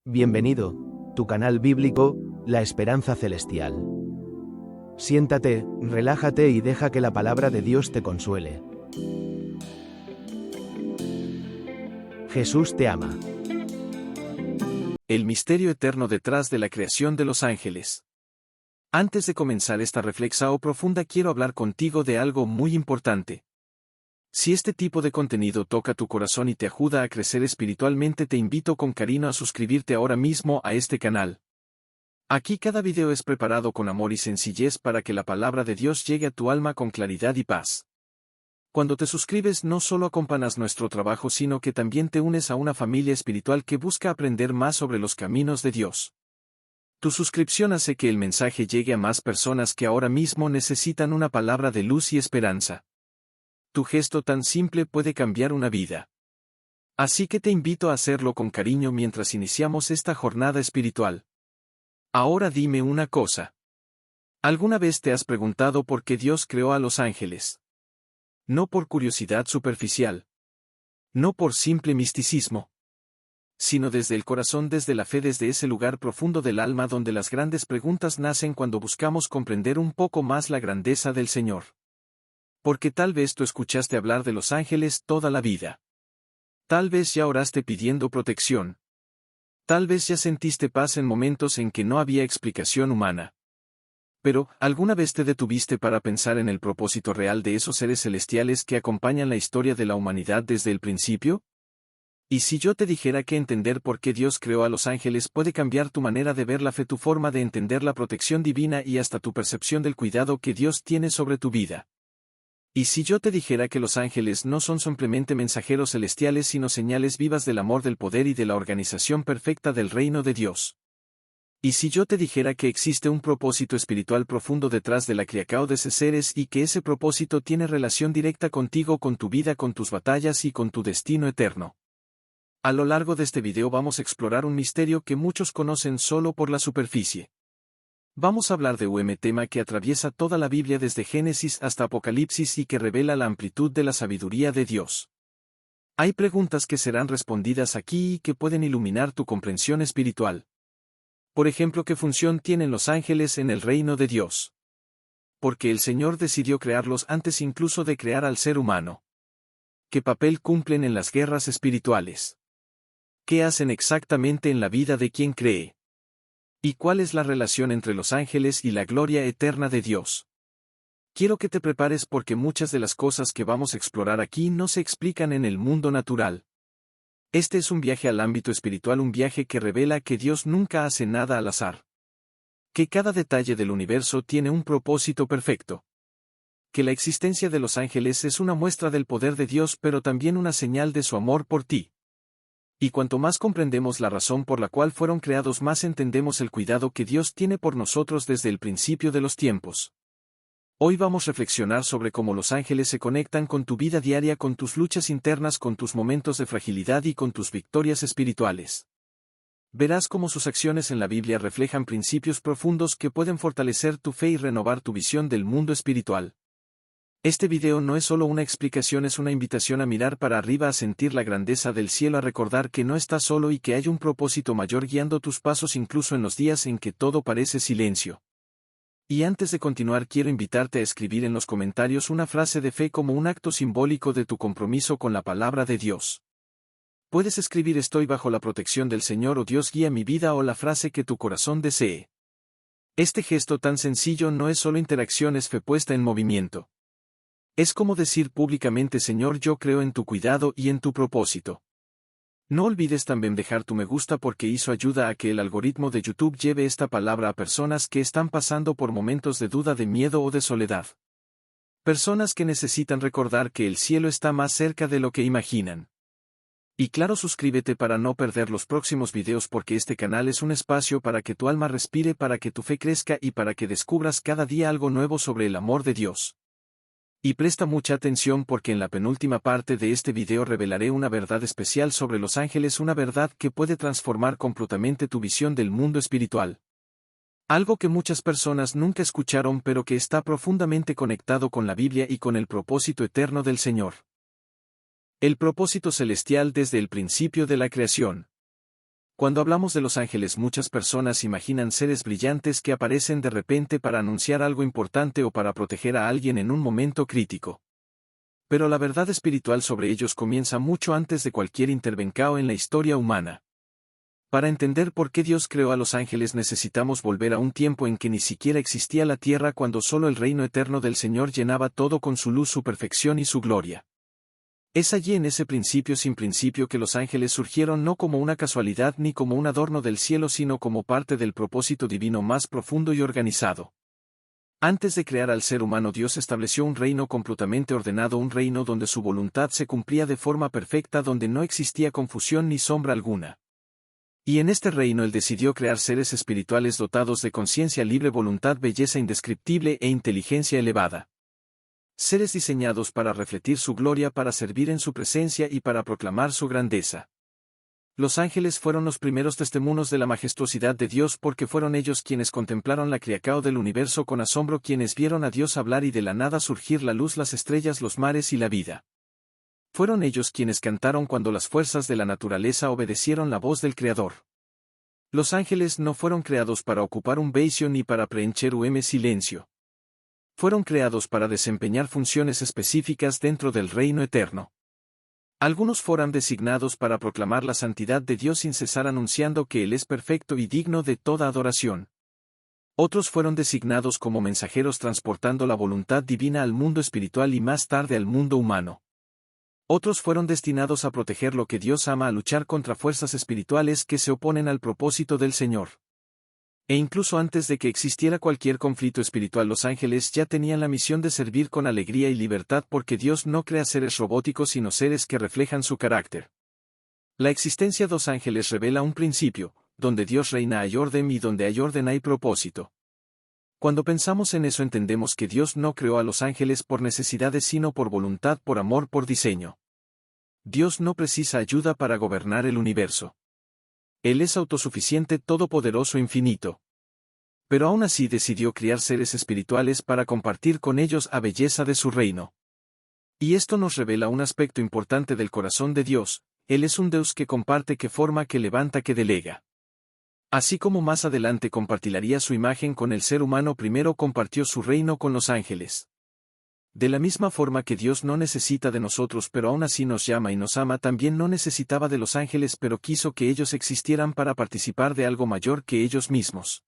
Bienvenido, tu canal bíblico, La Esperanza Celestial. Siéntate, relájate y deja que la palabra de Dios te consuele. Jesús te ama. El misterio eterno detrás de la creación de los ángeles. Antes de comenzar esta reflexión profunda quiero hablar contigo de algo muy importante. Si este tipo de contenido toca tu corazón y te ayuda a crecer espiritualmente, te invito con cariño a suscribirte ahora mismo a este canal. Aquí cada video es preparado con amor y sencillez para que la palabra de Dios llegue a tu alma con claridad y paz. Cuando te suscribes no solo acompañas nuestro trabajo, sino que también te unes a una familia espiritual que busca aprender más sobre los caminos de Dios. Tu suscripción hace que el mensaje llegue a más personas que ahora mismo necesitan una palabra de luz y esperanza. Tu gesto tan simple puede cambiar una vida. Así que te invito a hacerlo con cariño mientras iniciamos esta jornada espiritual. Ahora dime una cosa. ¿Alguna vez te has preguntado por qué Dios creó a los ángeles? No por curiosidad superficial. No por simple misticismo. Sino desde el corazón, desde la fe, desde ese lugar profundo del alma donde las grandes preguntas nacen cuando buscamos comprender un poco más la grandeza del Señor. Porque tal vez tú escuchaste hablar de los ángeles toda la vida. Tal vez ya oraste pidiendo protección. Tal vez ya sentiste paz en momentos en que no había explicación humana. Pero, ¿alguna vez te detuviste para pensar en el propósito real de esos seres celestiales que acompañan la historia de la humanidad desde el principio? ¿Y si yo te dijera que entender por qué Dios creó a los ángeles puede cambiar tu manera de ver la fe, tu forma de entender la protección divina y hasta tu percepción del cuidado que Dios tiene sobre tu vida? ¿Y si yo te dijera que los ángeles no son simplemente mensajeros celestiales sino señales vivas del amor, del poder y de la organización perfecta del reino de Dios? ¿Y si yo te dijera que existe un propósito espiritual profundo detrás de la creación de esos seres y que ese propósito tiene relación directa contigo, con tu vida, con tus batallas y con tu destino eterno? A lo largo de este video vamos a explorar un misterio que muchos conocen solo por la superficie. Vamos a hablar de un tema que atraviesa toda la Biblia desde Génesis hasta Apocalipsis y que revela la amplitud de la sabiduría de Dios. Hay preguntas que serán respondidas aquí y que pueden iluminar tu comprensión espiritual. Por ejemplo, ¿qué función tienen los ángeles en el reino de Dios? ¿Por qué el Señor decidió crearlos antes incluso de crear al ser humano? ¿Qué papel cumplen en las guerras espirituales? ¿Qué hacen exactamente en la vida de quien cree? ¿Y cuál es la relación entre los ángeles y la gloria eterna de Dios? Quiero que te prepares porque muchas de las cosas que vamos a explorar aquí no se explican en el mundo natural. Este es un viaje al ámbito espiritual, un viaje que revela que Dios nunca hace nada al azar. Que cada detalle del universo tiene un propósito perfecto. Que la existencia de los ángeles es una muestra del poder de Dios pero también una señal de su amor por ti. Y cuanto más comprendemos la razón por la cual fueron creados, más entendemos el cuidado que Dios tiene por nosotros desde el principio de los tiempos. Hoy vamos a reflexionar sobre cómo los ángeles se conectan con tu vida diaria, con tus luchas internas, con tus momentos de fragilidad y con tus victorias espirituales. Verás cómo sus acciones en la Biblia reflejan principios profundos que pueden fortalecer tu fe y renovar tu visión del mundo espiritual. Este video no es solo una explicación, es una invitación a mirar para arriba, a sentir la grandeza del cielo, a recordar que no estás solo y que hay un propósito mayor guiando tus pasos incluso en los días en que todo parece silencio. Y antes de continuar quiero invitarte a escribir en los comentarios una frase de fe como un acto simbólico de tu compromiso con la palabra de Dios. Puedes escribir "Estoy bajo la protección del Señor" o "Dios guía mi vida" o la frase que tu corazón desee. Este gesto tan sencillo no es solo interacción, es fe puesta en movimiento. Es como decir públicamente: Señor, yo creo en tu cuidado y en tu propósito. No olvides también dejar tu me gusta porque eso ayuda a que el algoritmo de YouTube lleve esta palabra a personas que están pasando por momentos de duda, de miedo o de soledad. Personas que necesitan recordar que el cielo está más cerca de lo que imaginan. Y claro, suscríbete para no perder los próximos videos porque este canal es un espacio para que tu alma respire, para que tu fe crezca y para que descubras cada día algo nuevo sobre el amor de Dios. Y presta mucha atención porque en la penúltima parte de este video revelaré una verdad especial sobre los ángeles, una verdad que puede transformar completamente tu visión del mundo espiritual. Algo que muchas personas nunca escucharon pero que está profundamente conectado con la Biblia y con el propósito eterno del Señor. El propósito celestial desde el principio de la creación. Cuando hablamos de los ángeles, muchas personas imaginan seres brillantes que aparecen de repente para anunciar algo importante o para proteger a alguien en un momento crítico. Pero la verdad espiritual sobre ellos comienza mucho antes de cualquier intervención en la historia humana. Para entender por qué Dios creó a los ángeles necesitamos volver a un tiempo en que ni siquiera existía la tierra, cuando solo el reino eterno del Señor llenaba todo con su luz, su perfección y su gloria. Es allí, en ese principio sin principio, que los ángeles surgieron, no como una casualidad ni como un adorno del cielo, sino como parte del propósito divino más profundo y organizado. Antes de crear al ser humano, Dios estableció un reino completamente ordenado, un reino donde su voluntad se cumplía de forma perfecta, donde no existía confusión ni sombra alguna. Y en este reino Él decidió crear seres espirituales dotados de conciencia libre, voluntad, belleza indescriptible e inteligencia elevada. Seres diseñados para reflejar su gloria, para servir en su presencia y para proclamar su grandeza. Los ángeles fueron los primeros testimonios de la majestuosidad de Dios, porque fueron ellos quienes contemplaron la creación del universo con asombro, quienes vieron a Dios hablar y de la nada surgir la luz, las estrellas, los mares y la vida. Fueron ellos quienes cantaron cuando las fuerzas de la naturaleza obedecieron la voz del Creador. Los ángeles no fueron creados para ocupar un vacío ni para preencher un silencio. Fueron creados para desempeñar funciones específicas dentro del reino eterno. Algunos fueron designados para proclamar la santidad de Dios sin cesar, anunciando que Él es perfecto y digno de toda adoración. Otros fueron designados como mensajeros, transportando la voluntad divina al mundo espiritual y más tarde al mundo humano. Otros fueron destinados a proteger lo que Dios ama, a luchar contra fuerzas espirituales que se oponen al propósito del Señor. E incluso antes de que existiera cualquier conflicto espiritual, los ángeles ya tenían la misión de servir con alegría y libertad, porque Dios no crea seres robóticos sino seres que reflejan su carácter. La existencia de los ángeles revela un principio: donde Dios reina hay orden, y donde hay orden hay propósito. Cuando pensamos en eso, entendemos que Dios no creó a los ángeles por necesidades sino por voluntad, por amor, por diseño. Dios no precisa ayuda para gobernar el universo. Él es autosuficiente, todopoderoso, infinito. Pero aún así decidió criar seres espirituales para compartir con ellos la belleza de su reino. Y esto nos revela un aspecto importante del corazón de Dios: Él es un Dios que comparte, que forma, que levanta, que delega. Así como más adelante compartiría su imagen con el ser humano, primero compartió su reino con los ángeles. De la misma forma que Dios no necesita de nosotros pero aún así nos llama y nos ama, también no necesitaba de los ángeles, pero quiso que ellos existieran para participar de algo mayor que ellos mismos.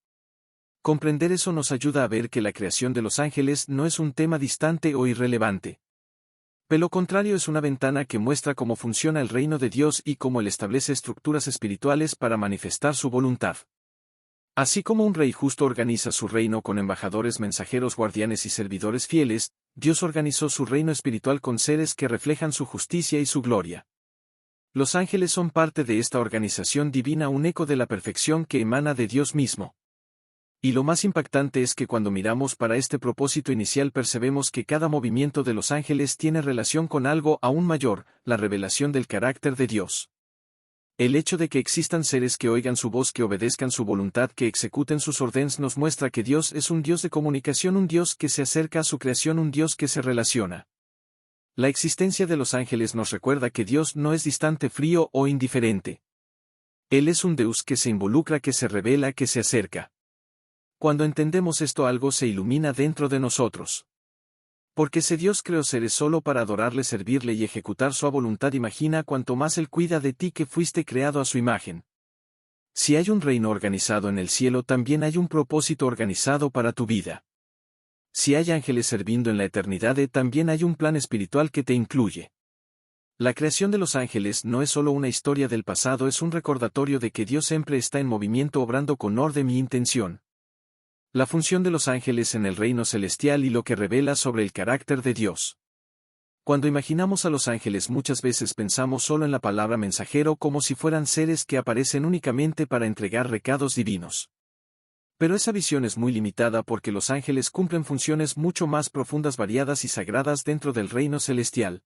Comprender eso nos ayuda a ver que la creación de los ángeles no es un tema distante o irrelevante. Por lo contrario, es una ventana que muestra cómo funciona el reino de Dios y cómo Él establece estructuras espirituales para manifestar su voluntad. Así como un rey justo organiza su reino con embajadores, mensajeros, guardianes y servidores fieles, Dios organizó su reino espiritual con seres que reflejan su justicia y su gloria. Los ángeles son parte de esta organización divina, un eco de la perfección que emana de Dios mismo. Y lo más impactante es que cuando miramos para este propósito inicial, percebemos que cada movimiento de los ángeles tiene relación con algo aún mayor: la revelación del carácter de Dios. El hecho de que existan seres que oigan su voz, que obedezcan su voluntad, que ejecuten sus órdenes, nos muestra que Dios es un Dios de comunicación, un Dios que se acerca a su creación, un Dios que se relaciona. La existencia de los ángeles nos recuerda que Dios no es distante, frío o indiferente. Él es un Dios que se involucra, que se revela, que se acerca. Cuando entendemos esto, algo se ilumina dentro de nosotros. Porque si Dios creó seres solo para adorarle, servirle y ejecutar su voluntad, imagina cuánto más Él cuida de ti, que fuiste creado a su imagen. Si hay un reino organizado en el cielo, también hay un propósito organizado para tu vida. Si hay ángeles sirviendo en la eternidad, también hay un plan espiritual que te incluye. La creación de los ángeles no es solo una historia del pasado, es un recordatorio de que Dios siempre está en movimiento, obrando con orden y intención. La función de los ángeles en el reino celestial y lo que revela sobre el carácter de Dios. Cuando imaginamos a los ángeles, muchas veces pensamos solo en la palabra mensajero, como si fueran seres que aparecen únicamente para entregar recados divinos. Pero esa visión es muy limitada, porque los ángeles cumplen funciones mucho más profundas, variadas y sagradas dentro del reino celestial.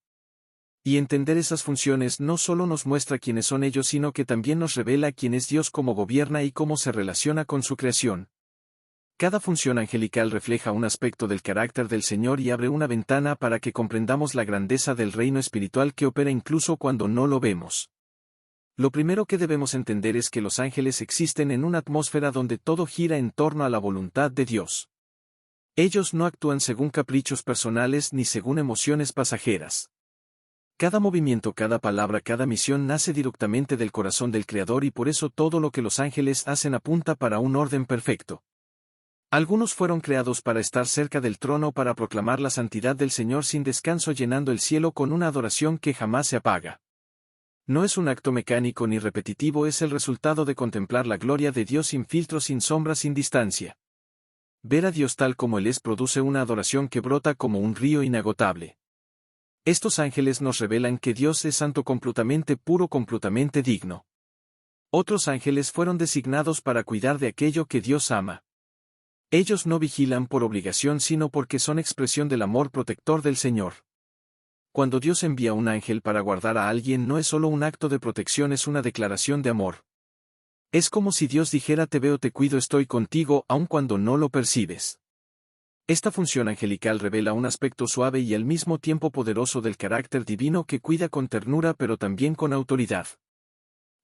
Y entender esas funciones no solo nos muestra quiénes son ellos, sino que también nos revela quién es Dios, cómo gobierna y cómo se relaciona con su creación. Cada función angelical refleja un aspecto del carácter del Señor y abre una ventana para que comprendamos la grandeza del reino espiritual que opera incluso cuando no lo vemos. Lo primero que debemos entender es que los ángeles existen en una atmósfera donde todo gira en torno a la voluntad de Dios. Ellos no actúan según caprichos personales ni según emociones pasajeras. Cada movimiento, cada palabra, cada misión nace directamente del corazón del Creador y por eso todo lo que los ángeles hacen apunta para un orden perfecto. Algunos fueron creados para estar cerca del trono para proclamar la santidad del Señor sin descanso llenando el cielo con una adoración que jamás se apaga. No es un acto mecánico ni repetitivo, es el resultado de contemplar la gloria de Dios sin filtro, sin sombra, sin distancia. Ver a Dios tal como Él es produce una adoración que brota como un río inagotable. Estos ángeles nos revelan que Dios es santo, completamente puro, completamente digno. Otros ángeles fueron designados para cuidar de aquello que Dios ama. Ellos no vigilan por obligación sino porque son expresión del amor protector del Señor. Cuando Dios envía un ángel para guardar a alguien no es solo un acto de protección, es una declaración de amor. Es como si Dios dijera: te veo, te cuido, estoy contigo, aun cuando no lo percibes. Esta función angelical revela un aspecto suave y al mismo tiempo poderoso del carácter divino que cuida con ternura pero también con autoridad.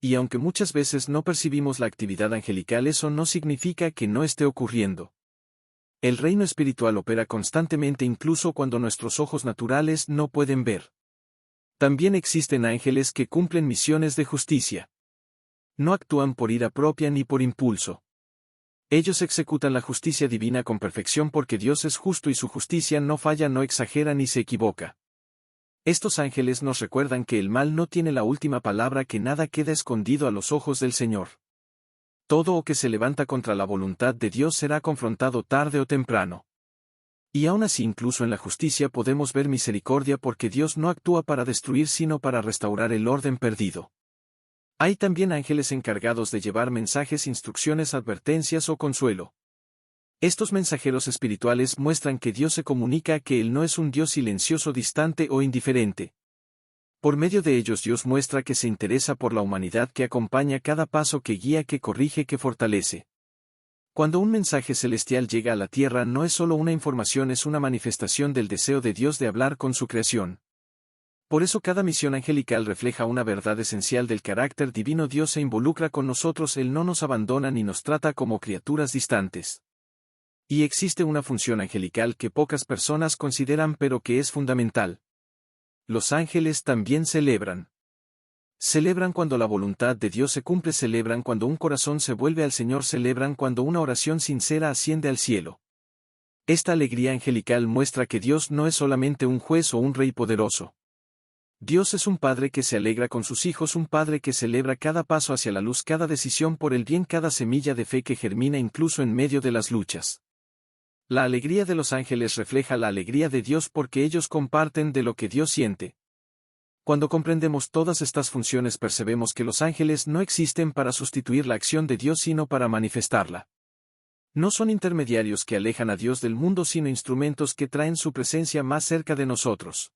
Y aunque muchas veces no percibimos la actividad angelical, eso no significa que no esté ocurriendo. El reino espiritual opera constantemente incluso cuando nuestros ojos naturales no pueden ver. También existen ángeles que cumplen misiones de justicia. No actúan por ira propia ni por impulso. Ellos ejecutan la justicia divina con perfección porque Dios es justo y su justicia no falla, no exagera ni se equivoca. Estos ángeles nos recuerdan que el mal no tiene la última palabra, que nada queda escondido a los ojos del Señor. Todo o que se levanta contra la voluntad de Dios será confrontado tarde o temprano. Y aún así, incluso en la justicia podemos ver misericordia porque Dios no actúa para destruir sino para restaurar el orden perdido. Hay también ángeles encargados de llevar mensajes, instrucciones, advertencias o consuelo. Estos mensajeros espirituales muestran que Dios se comunica, que Él no es un Dios silencioso, distante o indiferente. Por medio de ellos Dios muestra que se interesa por la humanidad, que acompaña cada paso, que guía, que corrige, que fortalece. Cuando un mensaje celestial llega a la tierra no es solo una información, es una manifestación del deseo de Dios de hablar con su creación. Por eso cada misión angelical refleja una verdad esencial del carácter divino. Dios se involucra con nosotros, Él no nos abandona ni nos trata como criaturas distantes. Y existe una función angelical que pocas personas consideran pero que es fundamental. Los ángeles también celebran. Celebran cuando la voluntad de Dios se cumple, celebran cuando un corazón se vuelve al Señor, celebran cuando una oración sincera asciende al cielo. Esta alegría angelical muestra que Dios no es solamente un juez o un rey poderoso. Dios es un padre que se alegra con sus hijos, un padre que celebra cada paso hacia la luz, cada decisión por el bien, cada semilla de fe que germina incluso en medio de las luchas. La alegría de los ángeles refleja la alegría de Dios porque ellos comparten de lo que Dios siente. Cuando comprendemos todas estas funciones percebemos que los ángeles no existen para sustituir la acción de Dios sino para manifestarla. No son intermediarios que alejan a Dios del mundo sino instrumentos que traen su presencia más cerca de nosotros.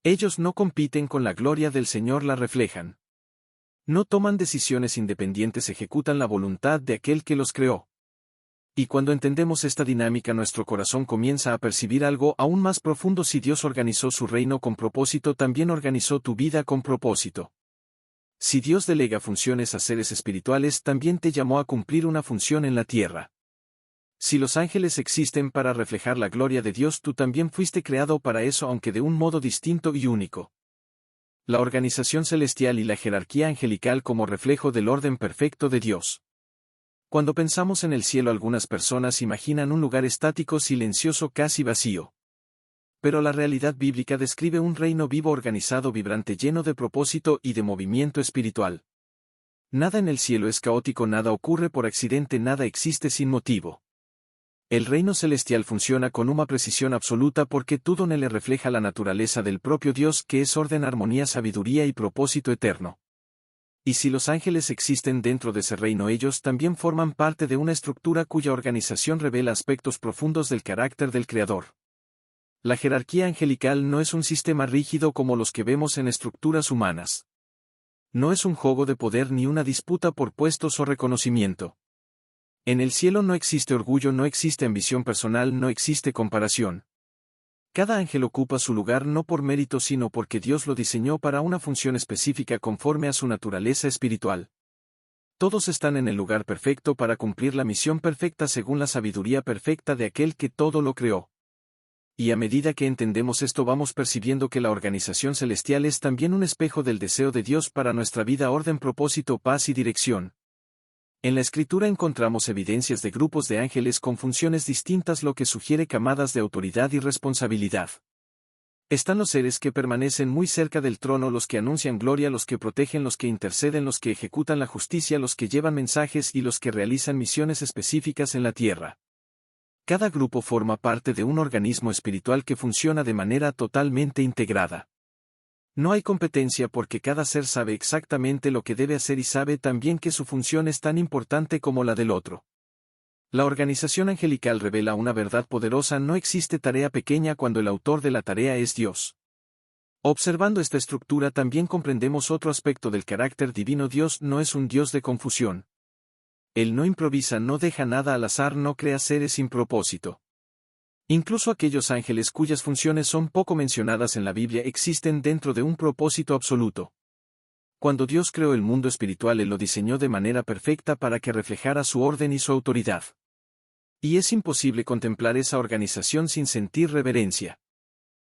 Ellos no compiten con la gloria del Señor, la reflejan. No toman decisiones independientes, ejecutan la voluntad de aquel que los creó. Y cuando entendemos esta dinámica nuestro corazón comienza a percibir algo aún más profundo: si Dios organizó su reino con propósito, también organizó tu vida con propósito. Si Dios delega funciones a seres espirituales, también te llamó a cumplir una función en la tierra. Si los ángeles existen para reflejar la gloria de Dios, tú también fuiste creado para eso, aunque de un modo distinto y único. La organización celestial y la jerarquía angelical como reflejo del orden perfecto de Dios. Cuando pensamos en el cielo, algunas personas imaginan un lugar estático, silencioso, casi vacío. Pero la realidad bíblica describe un reino vivo, organizado, vibrante, lleno de propósito y de movimiento espiritual. Nada en el cielo es caótico, nada ocurre por accidente, nada existe sin motivo. El reino celestial funciona con una precisión absoluta porque todo en él refleja la naturaleza del propio Dios, que es orden, armonía, sabiduría y propósito eterno. Y si los ángeles existen dentro de ese reino, ellos también forman parte de una estructura cuya organización revela aspectos profundos del carácter del Creador. La jerarquía angelical no es un sistema rígido como los que vemos en estructuras humanas. No es un juego de poder ni una disputa por puestos o reconocimiento. En el cielo no existe orgullo, no existe ambición personal, no existe comparación. Cada ángel ocupa su lugar no por mérito sino porque Dios lo diseñó para una función específica conforme a su naturaleza espiritual. Todos están en el lugar perfecto para cumplir la misión perfecta según la sabiduría perfecta de aquel que todo lo creó. Y a medida que entendemos esto vamos percibiendo que la organización celestial es también un espejo del deseo de Dios para nuestra vida, orden, propósito, paz y dirección. En la Escritura encontramos evidencias de grupos de ángeles con funciones distintas, lo que sugiere camadas de autoridad y responsabilidad. Están los seres que permanecen muy cerca del trono, los que anuncian gloria, los que protegen, los que interceden, los que ejecutan la justicia, los que llevan mensajes y los que realizan misiones específicas en la tierra. Cada grupo forma parte de un organismo espiritual que funciona de manera totalmente integrada. No hay competencia porque cada ser sabe exactamente lo que debe hacer y sabe también que su función es tan importante como la del otro. La organización angelical revela una verdad poderosa: no existe tarea pequeña cuando el autor de la tarea es Dios. Observando esta estructura también comprendemos otro aspecto del carácter divino. Dios no es un Dios de confusión. Él no improvisa, no deja nada al azar, no crea seres sin propósito. Incluso aquellos ángeles cuyas funciones son poco mencionadas en la Biblia existen dentro de un propósito absoluto. Cuando Dios creó el mundo espiritual, Él lo diseñó de manera perfecta para que reflejara su orden y su autoridad. Y es imposible contemplar esa organización sin sentir reverencia.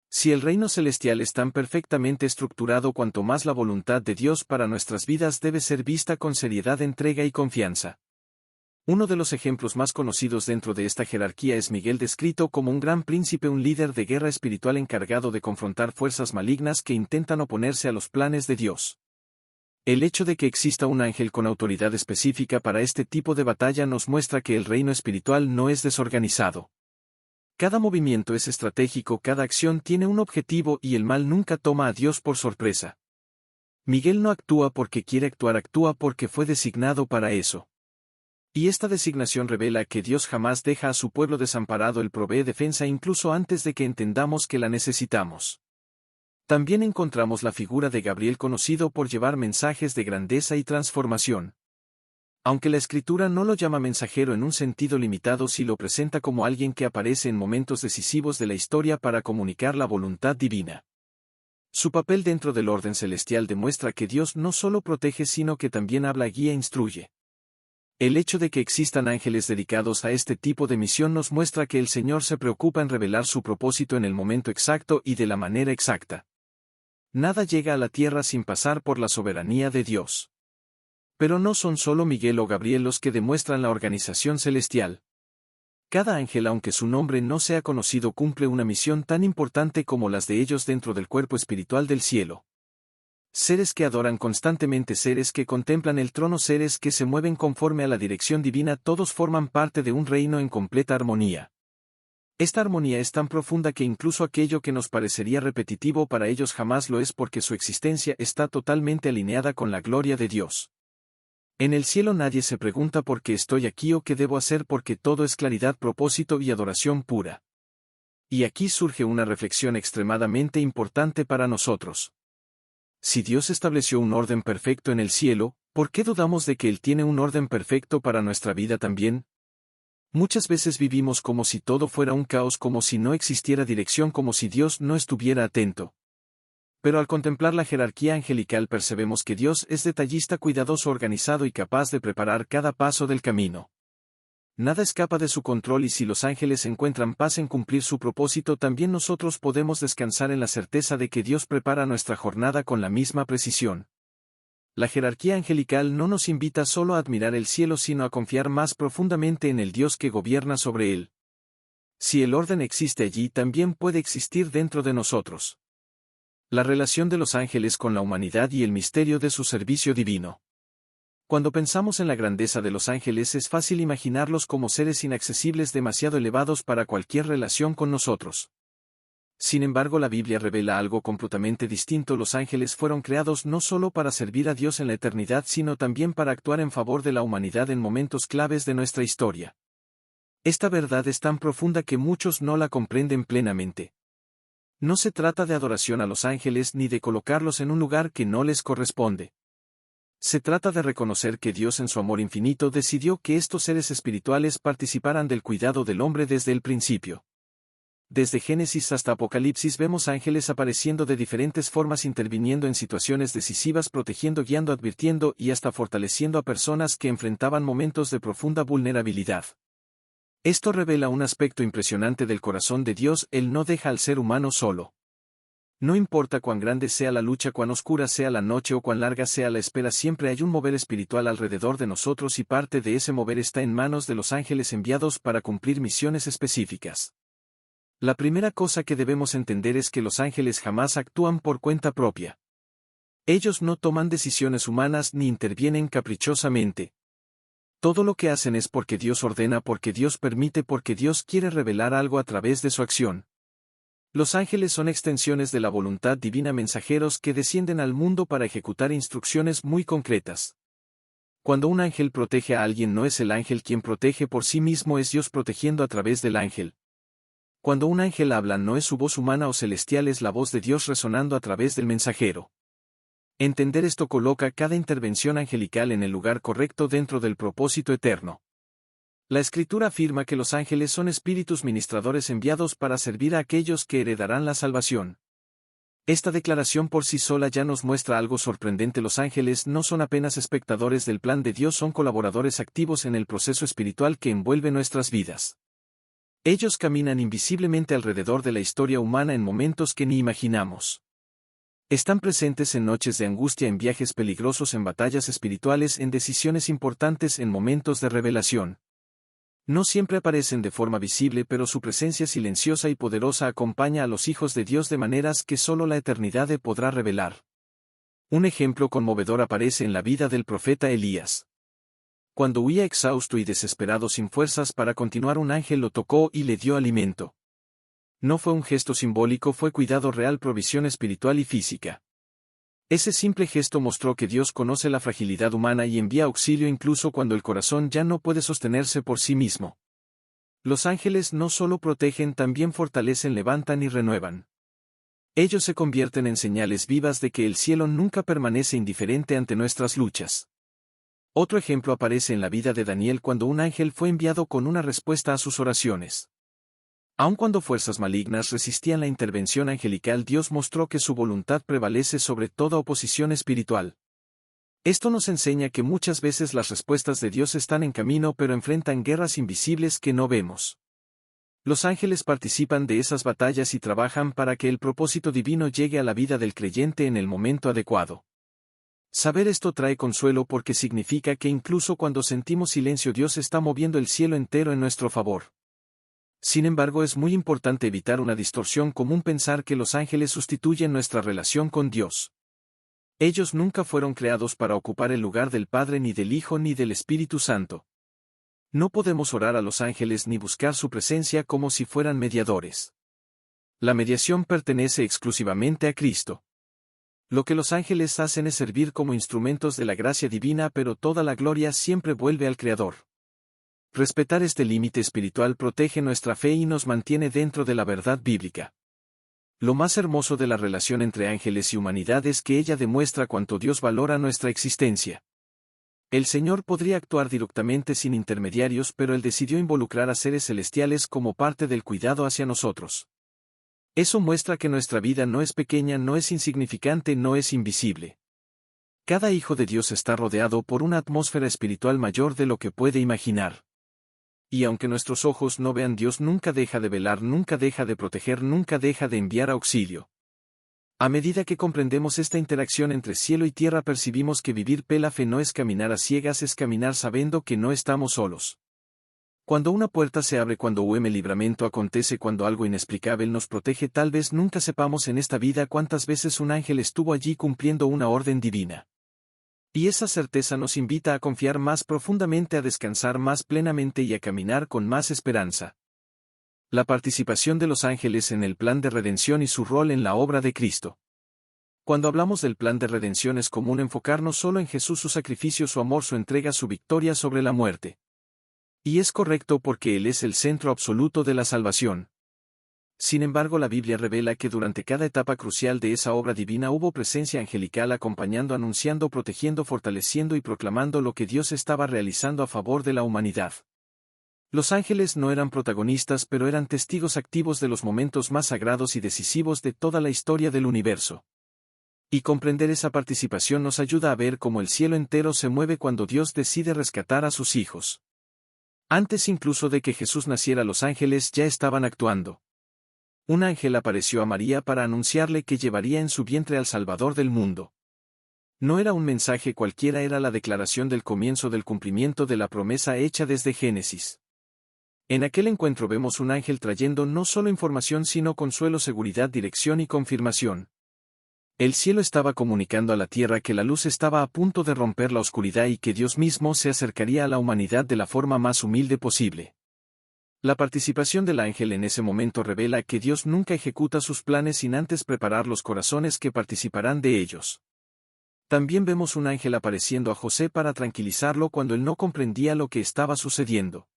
Si el reino celestial es tan perfectamente estructurado, cuanto más la voluntad de Dios para nuestras vidas debe ser vista con seriedad, entrega y confianza. Uno de los ejemplos más conocidos dentro de esta jerarquía es Miguel, descrito como un gran príncipe, un líder de guerra espiritual encargado de confrontar fuerzas malignas que intentan oponerse a los planes de Dios. El hecho de que exista un ángel con autoridad específica para este tipo de batalla nos muestra que el reino espiritual no es desorganizado. Cada movimiento es estratégico, cada acción tiene un objetivo y el mal nunca toma a Dios por sorpresa. Miguel no actúa porque quiere actuar, actúa porque fue designado para eso. Y esta designación revela que Dios jamás deja a su pueblo desamparado. Él provee defensa incluso antes de que entendamos que la necesitamos. También encontramos la figura de Gabriel, conocido por llevar mensajes de grandeza y transformación. Aunque la Escritura no lo llama mensajero en un sentido limitado, sí lo presenta como alguien que aparece en momentos decisivos de la historia para comunicar la voluntad divina. Su papel dentro del orden celestial demuestra que Dios no solo protege sino que también habla, guía e instruye. El hecho de que existan ángeles dedicados a este tipo de misión nos muestra que el Señor se preocupa en revelar su propósito en el momento exacto y de la manera exacta. Nada llega a la tierra sin pasar por la soberanía de Dios. Pero no son solo Miguel o Gabriel los que demuestran la organización celestial. Cada ángel, aunque su nombre no sea conocido, cumple una misión tan importante como las de ellos dentro del cuerpo espiritual del cielo. Seres que adoran constantemente, seres que contemplan el trono, seres que se mueven conforme a la dirección divina, todos forman parte de un reino en completa armonía. Esta armonía es tan profunda que incluso aquello que nos parecería repetitivo para ellos jamás lo es, porque su existencia está totalmente alineada con la gloria de Dios. En el cielo nadie se pregunta por qué estoy aquí o qué debo hacer, porque todo es claridad, propósito y adoración pura. Y aquí surge una reflexión extremadamente importante para nosotros. Si Dios estableció un orden perfecto en el cielo, ¿por qué dudamos de que Él tiene un orden perfecto para nuestra vida también? Muchas veces vivimos como si todo fuera un caos, como si no existiera dirección, como si Dios no estuviera atento. Pero al contemplar la jerarquía angelical percebemos que Dios es detallista, cuidadoso, organizado y capaz de preparar cada paso del camino. Nada escapa de su control, y si los ángeles encuentran paz en cumplir su propósito, también nosotros podemos descansar en la certeza de que Dios prepara nuestra jornada con la misma precisión. La jerarquía angelical no nos invita solo a admirar el cielo, sino a confiar más profundamente en el Dios que gobierna sobre él. Si el orden existe allí, también puede existir dentro de nosotros. La relación de los ángeles con la humanidad y el misterio de su servicio divino. Cuando pensamos en la grandeza de los ángeles, es fácil imaginarlos como seres inaccesibles, demasiado elevados para cualquier relación con nosotros. Sin embargo, la Biblia revela algo completamente distinto. Los ángeles fueron creados no solo para servir a Dios en la eternidad, sino también para actuar en favor de la humanidad en momentos claves de nuestra historia. Esta verdad es tan profunda que muchos no la comprenden plenamente. No se trata de adoración a los ángeles ni de colocarlos en un lugar que no les corresponde. Se trata de reconocer que Dios, en su amor infinito, decidió que estos seres espirituales participaran del cuidado del hombre desde el principio. Desde Génesis hasta Apocalipsis vemos ángeles apareciendo de diferentes formas, interviniendo en situaciones decisivas, protegiendo, guiando, advirtiendo y hasta fortaleciendo a personas que enfrentaban momentos de profunda vulnerabilidad. Esto revela un aspecto impresionante del corazón de Dios: Él no deja al ser humano solo. No importa cuán grande sea la lucha, cuán oscura sea la noche o cuán larga sea la espera, siempre hay un mover espiritual alrededor de nosotros y parte de ese mover está en manos de los ángeles enviados para cumplir misiones específicas. La primera cosa que debemos entender es que los ángeles jamás actúan por cuenta propia. Ellos no toman decisiones humanas ni intervienen caprichosamente. Todo lo que hacen es porque Dios ordena, porque Dios permite, porque Dios quiere revelar algo a través de su acción. Los ángeles son extensiones de la voluntad divina, mensajeros que descienden al mundo para ejecutar instrucciones muy concretas. Cuando un ángel protege a alguien, no es el ángel quien protege por sí mismo, es Dios protegiendo a través del ángel. Cuando un ángel habla, no es su voz humana o celestial, es la voz de Dios resonando a través del mensajero. Entender esto coloca cada intervención angelical en el lugar correcto dentro del propósito eterno. La Escritura afirma que los ángeles son espíritus ministradores enviados para servir a aquellos que heredarán la salvación. Esta declaración por sí sola ya nos muestra algo sorprendente: los ángeles no son apenas espectadores del plan de Dios, son colaboradores activos en el proceso espiritual que envuelve nuestras vidas. Ellos caminan invisiblemente alrededor de la historia humana en momentos que ni imaginamos. Están presentes en noches de angustia, en viajes peligrosos, en batallas espirituales, en decisiones importantes, en momentos de revelación. No siempre aparecen de forma visible, pero su presencia silenciosa y poderosa acompaña a los hijos de Dios de maneras que solo la eternidad podrá revelar. Un ejemplo conmovedor aparece en la vida del profeta Elías. Cuando huía exhausto y desesperado, sin fuerzas para continuar, un ángel lo tocó y le dio alimento. No fue un gesto simbólico, fue cuidado real, provisión espiritual y física. Ese simple gesto mostró que Dios conoce la fragilidad humana y envía auxilio incluso cuando el corazón ya no puede sostenerse por sí mismo. Los ángeles no solo protegen, también fortalecen, levantan y renuevan. Ellos se convierten en señales vivas de que el cielo nunca permanece indiferente ante nuestras luchas. Otro ejemplo aparece en la vida de Daniel, cuando un ángel fue enviado con una respuesta a sus oraciones. Aun cuando fuerzas malignas resistían la intervención angelical, Dios mostró que su voluntad prevalece sobre toda oposición espiritual. Esto nos enseña que muchas veces las respuestas de Dios están en camino, pero enfrentan guerras invisibles que no vemos. Los ángeles participan de esas batallas y trabajan para que el propósito divino llegue a la vida del creyente en el momento adecuado. Saber esto trae consuelo, porque significa que incluso cuando sentimos silencio, Dios está moviendo el cielo entero en nuestro favor. Sin embargo, es muy importante evitar una distorsión común: pensar que los ángeles sustituyen nuestra relación con Dios. Ellos nunca fueron creados para ocupar el lugar del Padre, ni del Hijo, ni del Espíritu Santo. No podemos orar a los ángeles ni buscar su presencia como si fueran mediadores. La mediación pertenece exclusivamente a Cristo. Lo que los ángeles hacen es servir como instrumentos de la gracia divina, pero toda la gloria siempre vuelve al Creador. Respetar este límite espiritual protege nuestra fe y nos mantiene dentro de la verdad bíblica. Lo más hermoso de la relación entre ángeles y humanidad es que ella demuestra cuánto Dios valora nuestra existencia. El Señor podría actuar directamente sin intermediarios, pero Él decidió involucrar a seres celestiales como parte del cuidado hacia nosotros. Eso muestra que nuestra vida no es pequeña, no es insignificante, no es invisible. Cada hijo de Dios está rodeado por una atmósfera espiritual mayor de lo que puede imaginar. Y aunque nuestros ojos no vean, Dios nunca deja de velar, nunca deja de proteger, nunca deja de enviar auxilio. A medida que comprendemos esta interacción entre cielo y tierra, percibimos que vivir la fe no es caminar a ciegas, es caminar sabiendo que no estamos solos. Cuando una puerta se abre, cuando un libramento acontece, cuando algo inexplicable nos protege, tal vez nunca sepamos en esta vida cuántas veces un ángel estuvo allí cumpliendo una orden divina. Y esa certeza nos invita a confiar más profundamente, a descansar más plenamente y a caminar con más esperanza. La participación de los ángeles en el plan de redención y su rol en la obra de Cristo. Cuando hablamos del plan de redención, es común enfocarnos solo en Jesús, su sacrificio, su amor, su entrega, su victoria sobre la muerte. Y es correcto, porque Él es el centro absoluto de la salvación. Sin embargo, la Biblia revela que durante cada etapa crucial de esa obra divina hubo presencia angelical acompañando, anunciando, protegiendo, fortaleciendo y proclamando lo que Dios estaba realizando a favor de la humanidad. Los ángeles no eran protagonistas, pero eran testigos activos de los momentos más sagrados y decisivos de toda la historia del universo. Y comprender esa participación nos ayuda a ver cómo el cielo entero se mueve cuando Dios decide rescatar a sus hijos. Antes incluso de que Jesús naciera, los ángeles ya estaban actuando. Un ángel apareció a María para anunciarle que llevaría en su vientre al Salvador del mundo. No era un mensaje cualquiera, era la declaración del comienzo del cumplimiento de la promesa hecha desde Génesis. En aquel encuentro vemos un ángel trayendo no solo información sino consuelo, seguridad, dirección y confirmación. El cielo estaba comunicando a la tierra que la luz estaba a punto de romper la oscuridad y que Dios mismo se acercaría a la humanidad de la forma más humilde posible. La participación del ángel en ese momento revela que Dios nunca ejecuta sus planes sin antes preparar los corazones que participarán de ellos. También vemos un ángel apareciendo a José para tranquilizarlo cuando él no comprendía lo que estaba sucediendo.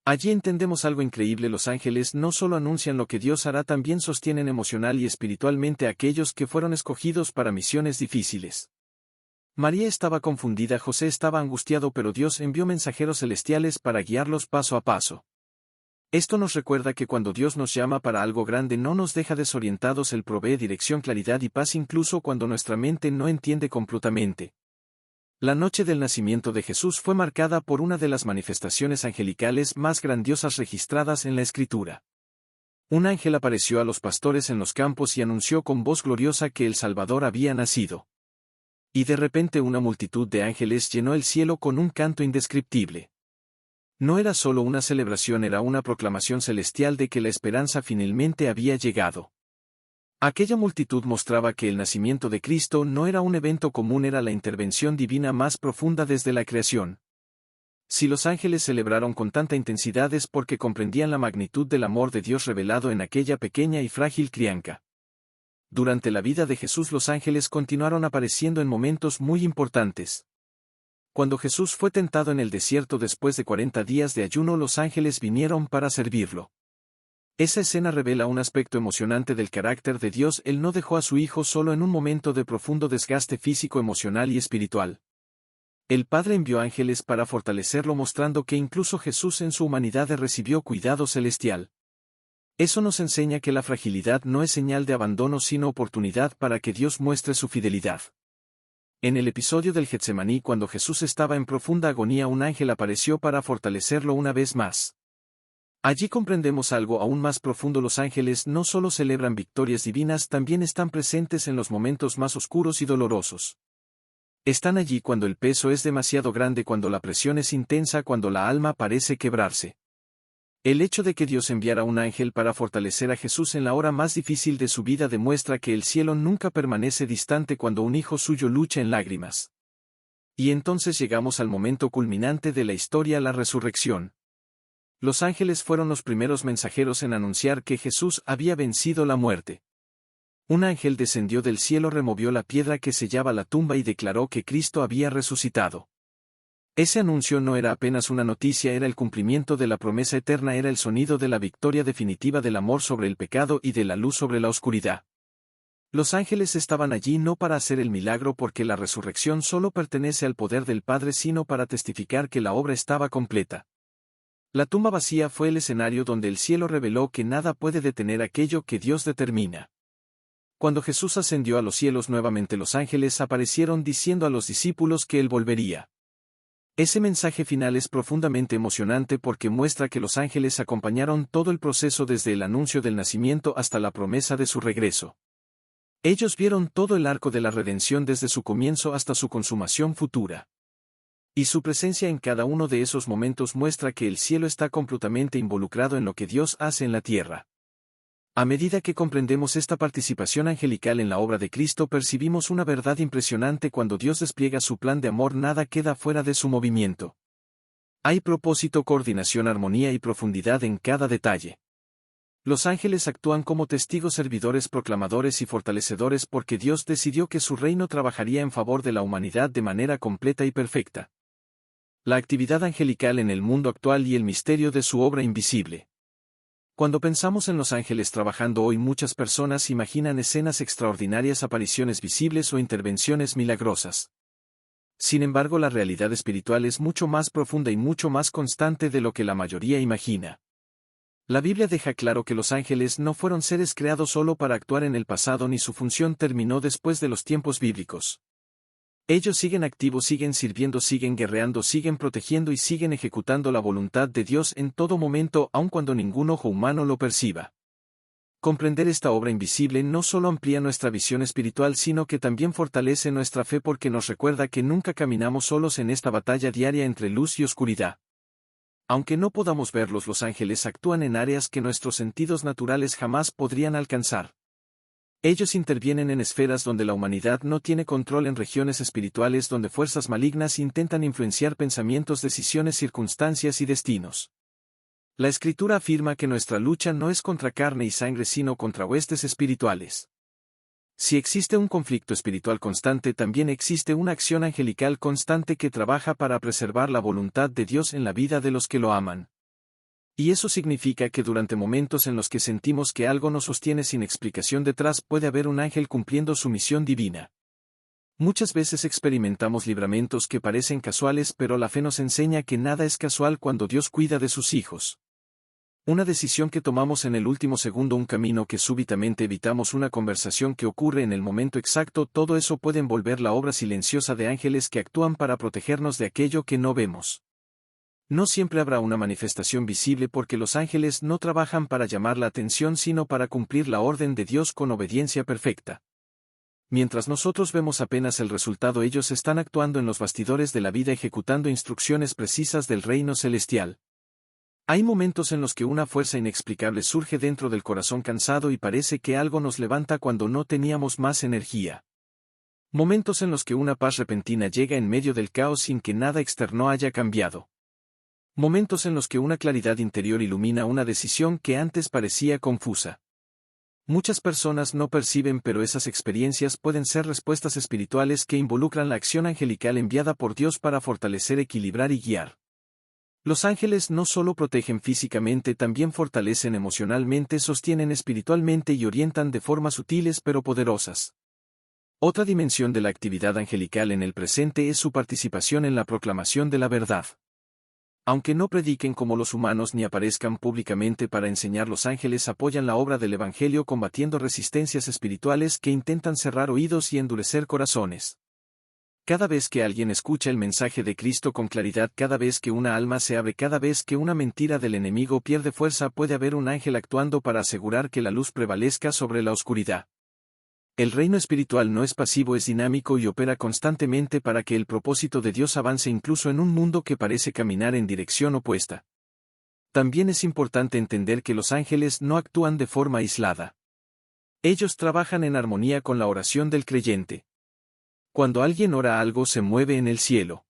Allí entendemos algo increíble: los ángeles no solo anuncian lo que Dios hará, también sostienen emocional y espiritualmente a aquellos que fueron escogidos para misiones difíciles. María estaba confundida, José estaba angustiado, pero Dios envió mensajeros celestiales para guiarlos paso a paso. Esto nos recuerda que cuando Dios nos llama para algo grande no nos deja desorientados, Él provee dirección, claridad y paz incluso cuando nuestra mente no entiende completamente. La noche del nacimiento de Jesús fue marcada por una de las manifestaciones angelicales más grandiosas registradas en la Escritura. Un ángel apareció a los pastores en los campos y anunció con voz gloriosa que el Salvador había nacido. Y de repente una multitud de ángeles llenó el cielo con un canto indescriptible. No era solo una celebración, era una proclamación celestial de que la esperanza finalmente había llegado. Aquella multitud mostraba que el nacimiento de Cristo no era un evento común, era la intervención divina más profunda desde la creación. Si los ángeles celebraron con tanta intensidad es porque comprendían la magnitud del amor de Dios revelado en aquella pequeña y frágil crianca. Durante la vida de Jesús los ángeles continuaron apareciendo en momentos muy importantes. Cuando Jesús fue tentado en el desierto después de 40 días de ayuno, los ángeles vinieron para servirlo. Esa escena revela un aspecto emocionante del carácter de Dios. Él no dejó a su Hijo solo en un momento de profundo desgaste físico, emocional y espiritual. El Padre envió ángeles para fortalecerlo, mostrando que incluso Jesús en su humanidad recibió cuidado celestial. Eso nos enseña que la fragilidad no es señal de abandono sino oportunidad para que Dios muestre su fidelidad. En el episodio del Getsemaní, cuando Jesús estaba en profunda agonía, un ángel apareció para fortalecerlo una vez más. Allí comprendemos algo aún más profundo: los ángeles no solo celebran victorias divinas, también están presentes en los momentos más oscuros y dolorosos. Están allí cuando el peso es demasiado grande, cuando la presión es intensa, cuando la alma parece quebrarse. El hecho de que Dios enviara un ángel para fortalecer a Jesús en la hora más difícil de su vida demuestra que el cielo nunca permanece distante cuando un hijo suyo lucha en lágrimas. Y entonces llegamos al momento culminante de la historia, la resurrección. Los ángeles fueron los primeros mensajeros en anunciar que Jesús había vencido la muerte. Un ángel descendió del cielo, removió la piedra que sellaba la tumba y declaró que Cristo había resucitado. Ese anuncio no era apenas una noticia, era el cumplimiento de la promesa eterna, era el sonido de la victoria definitiva del amor sobre el pecado y de la luz sobre la oscuridad. Los ángeles estaban allí no para hacer el milagro, porque la resurrección solo pertenece al poder del Padre, sino para testificar que la obra estaba completa. La tumba vacía fue el escenario donde el cielo reveló que nada puede detener aquello que Dios determina. Cuando Jesús ascendió a los cielos nuevamente, los ángeles aparecieron diciendo a los discípulos que Él volvería. Ese mensaje final es profundamente emocionante porque muestra que los ángeles acompañaron todo el proceso desde el anuncio del nacimiento hasta la promesa de su regreso. Ellos vieron todo el arco de la redención desde su comienzo hasta su consumación futura. Y su presencia en cada uno de esos momentos muestra que el cielo está completamente involucrado en lo que Dios hace en la tierra. A medida que comprendemos esta participación angelical en la obra de Cristo, percibimos una verdad impresionante: cuando Dios despliega su plan de amor, nada queda fuera de su movimiento. Hay propósito, coordinación, armonía y profundidad en cada detalle. Los ángeles actúan como testigos, servidores, proclamadores y fortalecedores, porque Dios decidió que su reino trabajaría en favor de la humanidad de manera completa y perfecta. La actividad angelical en el mundo actual y el misterio de su obra invisible. Cuando pensamos en los ángeles trabajando hoy, muchas personas imaginan escenas extraordinarias, apariciones visibles o intervenciones milagrosas. Sin embargo, la realidad espiritual es mucho más profunda y mucho más constante de lo que la mayoría imagina. La Biblia deja claro que los ángeles no fueron seres creados solo para actuar en el pasado ni su función terminó después de los tiempos bíblicos. Ellos siguen activos, siguen sirviendo, siguen guerreando, siguen protegiendo y siguen ejecutando la voluntad de Dios en todo momento, aun cuando ningún ojo humano lo perciba. Comprender esta obra invisible no solo amplía nuestra visión espiritual, sino que también fortalece nuestra fe porque nos recuerda que nunca caminamos solos en esta batalla diaria entre luz y oscuridad. Aunque no podamos verlos, los ángeles actúan en áreas que nuestros sentidos naturales jamás podrían alcanzar. Ellos intervienen en esferas donde la humanidad no tiene control, en regiones espirituales donde fuerzas malignas intentan influenciar pensamientos, decisiones, circunstancias y destinos. La Escritura afirma que nuestra lucha no es contra carne y sangre sino contra huestes espirituales. Si existe un conflicto espiritual constante, también existe una acción angelical constante que trabaja para preservar la voluntad de Dios en la vida de los que lo aman. Y eso significa que durante momentos en los que sentimos que algo nos sostiene sin explicación detrás, puede haber un ángel cumpliendo su misión divina. Muchas veces experimentamos libramentos que parecen casuales, pero la fe nos enseña que nada es casual cuando Dios cuida de sus hijos. Una decisión que tomamos en el último segundo, un camino que súbitamente evitamos, una conversación que ocurre en el momento exacto, todo eso puede envolver la obra silenciosa de ángeles que actúan para protegernos de aquello que no vemos. No siempre habrá una manifestación visible porque los ángeles no trabajan para llamar la atención sino para cumplir la orden de Dios con obediencia perfecta. Mientras nosotros vemos apenas el resultado, ellos están actuando en los bastidores de la vida, ejecutando instrucciones precisas del reino celestial. Hay momentos en los que una fuerza inexplicable surge dentro del corazón cansado y parece que algo nos levanta cuando no teníamos más energía. Momentos en los que una paz repentina llega en medio del caos sin que nada externo haya cambiado. Momentos en los que una claridad interior ilumina una decisión que antes parecía confusa. Muchas personas no perciben, pero esas experiencias pueden ser respuestas espirituales que involucran la acción angelical enviada por Dios para fortalecer, equilibrar y guiar. Los ángeles no solo protegen físicamente, también fortalecen emocionalmente, sostienen espiritualmente y orientan de formas sutiles pero poderosas. Otra dimensión de la actividad angelical en el presente es su participación en la proclamación de la verdad. Aunque no prediquen como los humanos ni aparezcan públicamente para enseñar, los ángeles apoyan la obra del Evangelio combatiendo resistencias espirituales que intentan cerrar oídos y endurecer corazones. Cada vez que alguien escucha el mensaje de Cristo con claridad, cada vez que una alma se abre, cada vez que una mentira del enemigo pierde fuerza, puede haber un ángel actuando para asegurar que la luz prevalezca sobre la oscuridad. El reino espiritual no es pasivo, es dinámico y opera constantemente para que el propósito de Dios avance incluso en un mundo que parece caminar en dirección opuesta. También es importante entender que los ángeles no actúan de forma aislada. Ellos trabajan en armonía con la oración del creyente. Cuando alguien ora, algo se mueve en el cielo.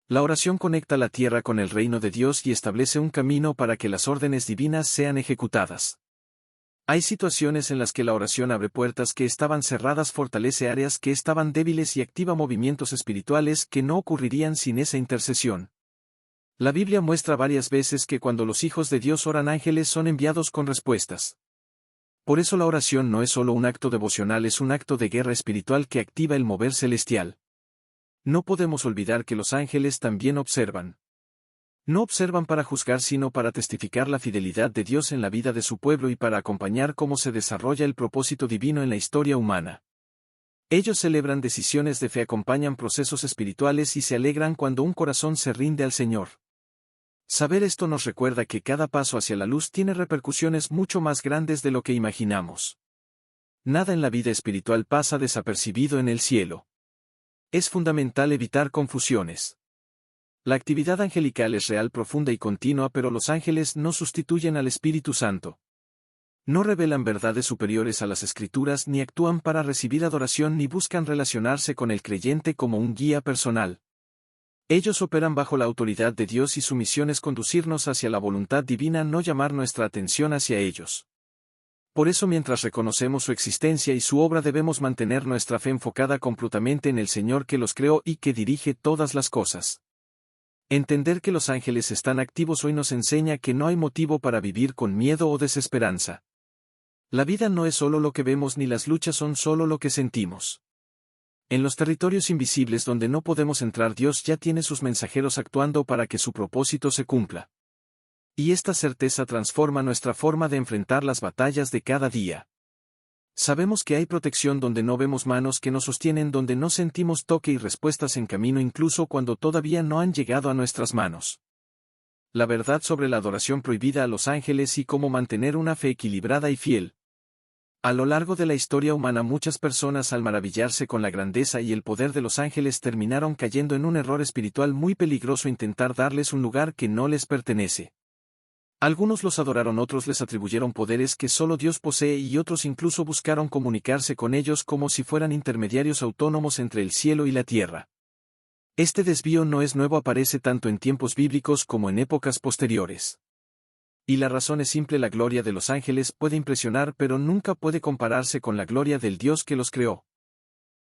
La oración conecta la tierra con el reino de Dios y establece un camino para que las órdenes divinas sean ejecutadas. Hay situaciones en las que la oración abre puertas que estaban cerradas, fortalece áreas que estaban débiles y activa movimientos espirituales que no ocurrirían sin esa intercesión. La Biblia muestra varias veces que cuando los hijos de Dios oran, ángeles son enviados con respuestas. Por eso la oración no es solo un acto devocional, es un acto de guerra espiritual que activa el mover celestial. No podemos olvidar que los ángeles también observan. No observan para juzgar sino para testificar la fidelidad de Dios en la vida de su pueblo y para acompañar cómo se desarrolla el propósito divino en la historia humana. Ellos celebran decisiones de fe, acompañan procesos espirituales y se alegran cuando un corazón se rinde al Señor. Saber esto nos recuerda que cada paso hacia la luz tiene repercusiones mucho más grandes de lo que imaginamos. Nada en la vida espiritual pasa desapercibido en el cielo. Es fundamental evitar confusiones. La actividad angelical es real, profunda y continua, pero los ángeles no sustituyen al Espíritu Santo. No revelan verdades superiores a las Escrituras, ni actúan para recibir adoración, ni buscan relacionarse con el creyente como un guía personal. Ellos operan bajo la autoridad de Dios y su misión es conducirnos hacia la voluntad divina, no llamar nuestra atención hacia ellos. Por eso, mientras reconocemos su existencia y su obra, debemos mantener nuestra fe enfocada completamente en el Señor que los creó y que dirige todas las cosas. Entender que los ángeles están activos hoy nos enseña que no hay motivo para vivir con miedo o desesperanza. La vida no es solo lo que vemos ni las luchas son solo lo que sentimos. En los territorios invisibles donde no podemos entrar, Dios ya tiene sus mensajeros actuando para que su propósito se cumpla. Y esta certeza transforma nuestra forma de enfrentar las batallas de cada día. Sabemos que hay protección donde no vemos, manos que nos sostienen donde no sentimos toque y respuestas en camino incluso cuando todavía no han llegado a nuestras manos. La verdad sobre la adoración prohibida a los ángeles y cómo mantener una fe equilibrada y fiel. A lo largo de la historia humana, muchas personas, al maravillarse con la grandeza y el poder de los ángeles, terminaron cayendo en un error espiritual muy peligroso: intentar darles un lugar que no les pertenece. Algunos los adoraron, otros les atribuyeron poderes que solo Dios posee y otros incluso buscaron comunicarse con ellos como si fueran intermediarios autónomos entre el cielo y la tierra. Este desvío no es nuevo, aparece tanto en tiempos bíblicos como en épocas posteriores. Y la razón es simple: la gloria de los ángeles puede impresionar, pero nunca puede compararse con la gloria del Dios que los creó.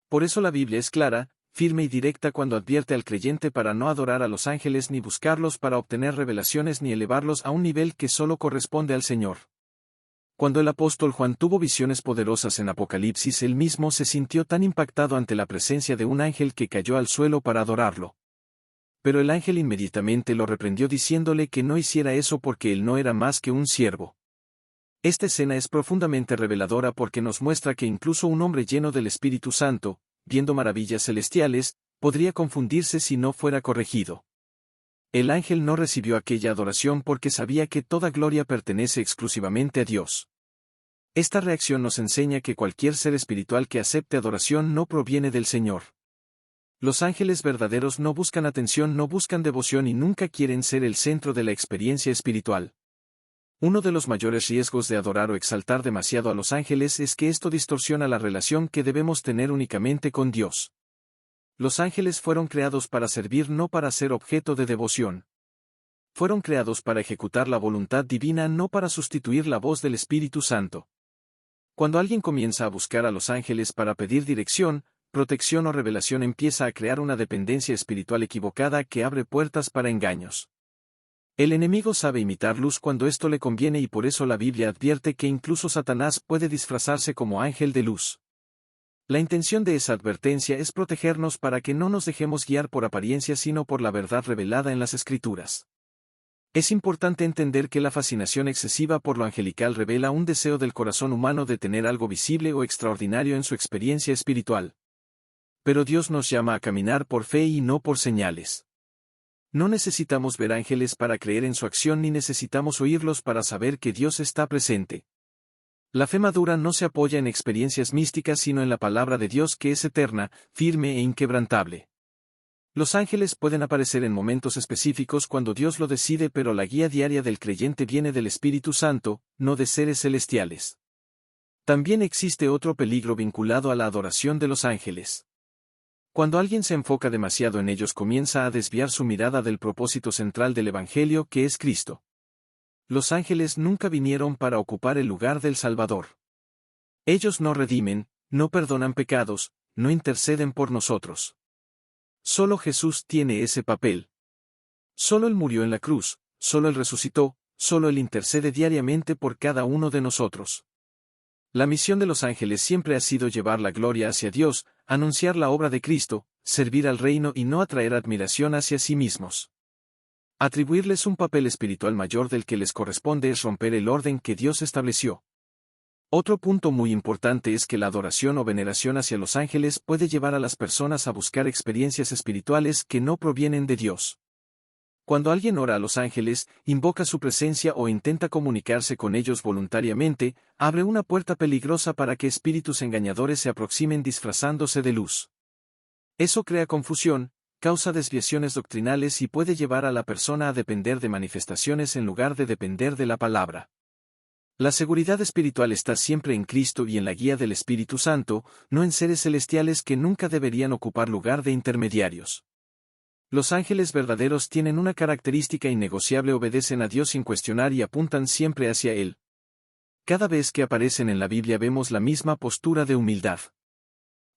Por eso la Biblia es clara, firme y directa cuando advierte al creyente para no adorar a los ángeles ni buscarlos para obtener revelaciones ni elevarlos a un nivel que solo corresponde al Señor. Cuando el apóstol Juan tuvo visiones poderosas en Apocalipsis, él mismo se sintió tan impactado ante la presencia de un ángel que cayó al suelo para adorarlo. Pero el ángel inmediatamente lo reprendió diciéndole que no hiciera eso porque él no era más que un siervo. Esta escena es profundamente reveladora porque nos muestra que incluso un hombre lleno del Espíritu Santo, viendo maravillas celestiales, podría confundirse si no fuera corregido. El ángel no recibió aquella adoración porque sabía que toda gloria pertenece exclusivamente a Dios. Esta reacción nos enseña que cualquier ser espiritual que acepte adoración no proviene del Señor. Los ángeles verdaderos no buscan atención, no buscan devoción y nunca quieren ser el centro de la experiencia espiritual. Uno de los mayores riesgos de adorar o exaltar demasiado a los ángeles es que esto distorsiona la relación que debemos tener únicamente con Dios. Los ángeles fueron creados para servir, no para ser objeto de devoción. Fueron creados para ejecutar la voluntad divina, no para sustituir la voz del Espíritu Santo. Cuando alguien comienza a buscar a los ángeles para pedir dirección, protección o revelación, empieza a crear una dependencia espiritual equivocada que abre puertas para engaños. El enemigo sabe imitar luz cuando esto le conviene y por eso la Biblia advierte que incluso Satanás puede disfrazarse como ángel de luz. La intención de esa advertencia es protegernos para que no nos dejemos guiar por apariencias sino por la verdad revelada en las Escrituras. Es importante entender que la fascinación excesiva por lo angelical revela un deseo del corazón humano de tener algo visible o extraordinario en su experiencia espiritual. Pero Dios nos llama a caminar por fe y no por señales. No necesitamos ver ángeles para creer en su acción ni necesitamos oírlos para saber que Dios está presente. La fe madura no se apoya en experiencias místicas sino en la palabra de Dios que es eterna, firme e inquebrantable. Los ángeles pueden aparecer en momentos específicos cuando Dios lo decide, pero la guía diaria del creyente viene del Espíritu Santo, no de seres celestiales. También existe otro peligro vinculado a la adoración de los ángeles. Cuando alguien se enfoca demasiado en ellos, comienza a desviar su mirada del propósito central del Evangelio, que es Cristo. Los ángeles nunca vinieron para ocupar el lugar del Salvador. Ellos no redimen, no perdonan pecados, no interceden por nosotros. Solo Jesús tiene ese papel. Solo Él murió en la cruz, solo Él resucitó, solo Él intercede diariamente por cada uno de nosotros. La misión de los ángeles siempre ha sido llevar la gloria hacia Dios, anunciar la obra de Cristo, servir al reino y no atraer admiración hacia sí mismos. Atribuirles un papel espiritual mayor del que les corresponde es romper el orden que Dios estableció. Otro punto muy importante es que la adoración o veneración hacia los ángeles puede llevar a las personas a buscar experiencias espirituales que no provienen de Dios. Cuando alguien ora a los ángeles, invoca su presencia o intenta comunicarse con ellos voluntariamente, abre una puerta peligrosa para que espíritus engañadores se aproximen disfrazándose de luz. Eso crea confusión, causa desviaciones doctrinales y puede llevar a la persona a depender de manifestaciones en lugar de depender de la palabra. La seguridad espiritual está siempre en Cristo y en la guía del Espíritu Santo, no en seres celestiales que nunca deberían ocupar lugar de intermediarios. Los ángeles verdaderos tienen una característica innegociable: obedecen a Dios sin cuestionar y apuntan siempre hacia Él. Cada vez que aparecen en la Biblia vemos la misma postura de humildad.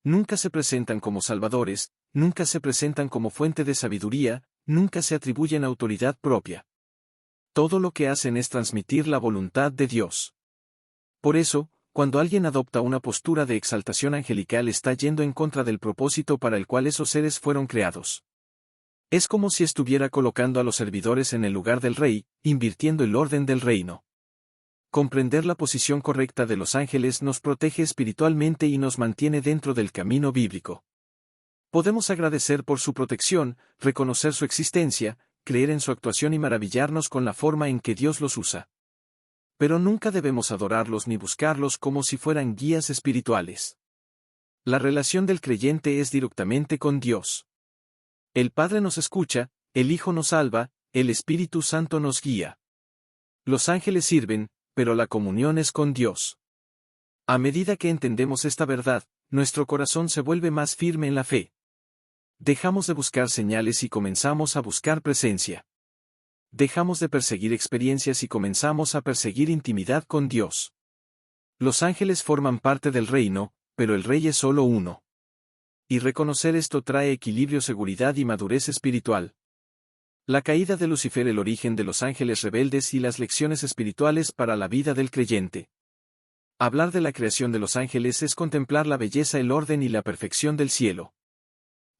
Nunca se presentan como salvadores, nunca se presentan como fuente de sabiduría, nunca se atribuyen autoridad propia. Todo lo que hacen es transmitir la voluntad de Dios. Por eso, Cuando alguien adopta una postura de exaltación angelical está yendo en contra del propósito para el cual esos seres fueron creados. Es como si estuviera colocando a los servidores en el lugar del rey, invirtiendo el orden del reino. Comprender la posición correcta de los ángeles nos protege espiritualmente y nos mantiene dentro del camino bíblico. Podemos agradecer por su protección, reconocer su existencia, creer en su actuación y maravillarnos con la forma en que Dios los usa. Pero nunca debemos adorarlos ni buscarlos como si fueran guías espirituales. La relación del creyente es directamente con Dios. El Padre nos escucha, el Hijo nos salva, el Espíritu Santo nos guía. Los ángeles sirven, pero la comunión es con Dios. A medida que entendemos esta verdad, nuestro corazón se vuelve más firme en la fe. Dejamos de buscar señales y comenzamos a buscar presencia. Dejamos de perseguir experiencias y comenzamos a perseguir intimidad con Dios. Los ángeles forman parte del reino, pero el rey es solo uno. Y reconocer esto trae equilibrio, seguridad y madurez espiritual. La caída de Lucifer, el origen de los ángeles rebeldes y las lecciones espirituales para la vida del creyente. Hablar de la creación de los ángeles es contemplar la belleza, el orden y la perfección del cielo.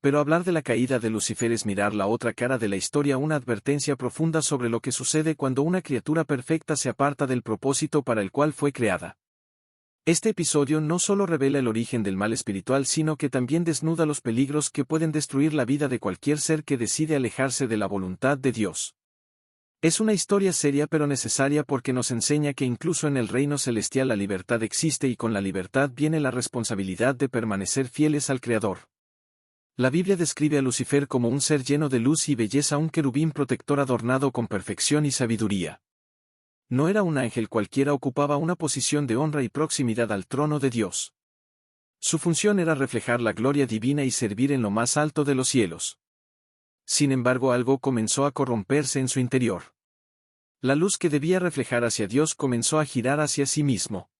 Pero hablar de la caída de Lucifer es mirar la otra cara de la historia, una advertencia profunda sobre lo que sucede cuando una criatura perfecta se aparta del propósito para el cual fue creada. Este episodio no solo revela el origen del mal espiritual, sino que también desnuda los peligros que pueden destruir la vida de cualquier ser que decide alejarse de la voluntad de Dios. Es una historia seria pero necesaria porque nos enseña que incluso en el reino celestial la libertad existe y con la libertad viene la responsabilidad de permanecer fieles al Creador. La Biblia describe a Lucifer como un ser lleno de luz y belleza, un querubín protector adornado con perfección y sabiduría. No era un ángel cualquiera, ocupaba una posición de honra y proximidad al trono de Dios. Su función era reflejar la gloria divina y servir en lo más alto de los cielos. Sin embargo, algo comenzó a corromperse en su interior. La luz que debía reflejar hacia Dios comenzó a girar hacia sí mismo.